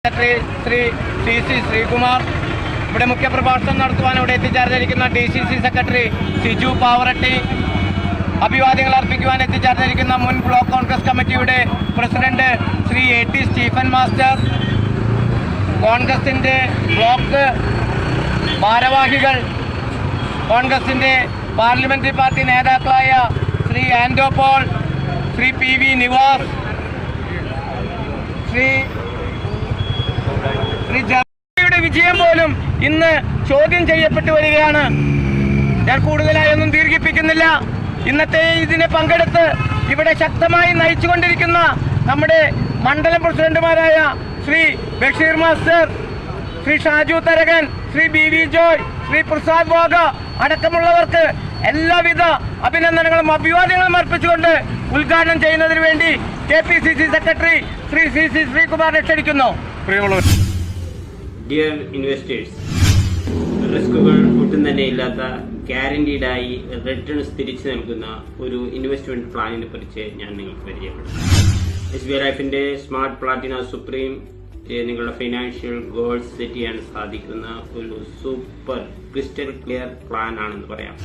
Secretary Shri CC Sreekumar, ഇവിടെ മുഖ്യപ്രഭാഷണം നടത്തുവാൻ ഇവിടെ എത്തിച്ചേർന്നിരിക്കുന്ന DCC സെക്രട്ടറി സിജു പാവറട്ടി, അഭിവാദ്യങ്ങൾ അർപ്പിക്കുവാൻ എത്തിച്ചേർന്നിരിക്കുന്ന മുൻ ബ്ലോക്ക് കോൺഗ്രസ് കമ്മിറ്റിയുടെ president Shri AT Stephen master, കോൺഗ്രസിൻ്റെ ബ്ലോക്ക് ഭാരവാഹികൾ, കോൺഗ്രസിൻ്റെ പാർലമെന്ററി പാർട്ടി നേതാക്കളായ ശ്രീ ആൻഡോ പോൾ, ശ്രീ PV നിവാസ്, ശ്രീ ജനതയുടെ വിജയം പോലും ഇന്ന് ചോദ്യം ചെയ്യപ്പെട്ടു വരികയാണ്. ഞാൻ കൂടുതലായൊന്നും ദീർഘിപ്പിക്കുന്നില്ല. ഇന്നത്തെ ഇതിനെ പങ്കെടുത്ത് ഇവിടെ ശക്തമായി നയിച്ചുകൊണ്ടിരിക്കുന്ന നമ്മുടെ മണ്ഡലം പ്രസിഡന്റുമാരായ ശ്രീ ബഷീർ മാസ്റ്റർ, ശ്രീ ഷാജു തരകൻ, ശ്രീ BV ജോയ്, ശ്രീ പ്രസാദ് വാഗ അടക്കമുള്ളവർക്ക് എല്ലാവിധ അഭിനന്ദനങ്ങളും അഭിവാദ്യങ്ങളും അർപ്പിച്ചുകൊണ്ട് ഉദ്ഘാടനം ചെയ്യുന്നതിന് വേണ്ടി KPCC സെക്രട്ടറി ശ്രീ CC ശ്രീകുമാറിനെ ക്ഷണിക്കുന്നു. ഡിയർ ഇൻവെസ്റ്റേഴ്സ്, റിസ്കുകൾ ഒട്ടും തന്നെ ഇല്ലാത്ത ഗ്യാരണ്ടീഡായി റിട്ടേൺസ് തിരിച്ചു നൽകുന്ന ഒരു ഇൻവെസ്റ്റ്മെന്റ് പ്ലാനിനെ കുറിച്ച് ഞാൻ നിങ്ങൾക്ക് പരിചയപ്പെടുത്തും. SBI ലൈഫിന്റെ സ്മാർട്ട് പ്ലാറ്റിന സുപ്രീം നിങ്ങളുടെ ഫൈനാൻഷ്യൽ ഗോൾസ് സെറ്റ് ചെയ്യാൻ സാധിക്കുന്ന ഒരു സൂപ്പർ ക്രിസ്റ്റൽ ക്ലിയർ പ്ലാൻ ആണെന്ന് പറയാം.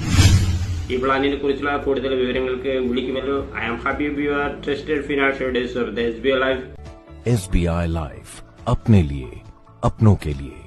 ഈ പ്ലാനിനെ കുറിച്ചുള്ള കൂടുതൽ വിവരങ്ങൾക്ക് വിളിക്കുമല്ലോ. I am happy to be your trusted financial advisor, SBI life. SBI life, अपने लिए अपनों के लिए.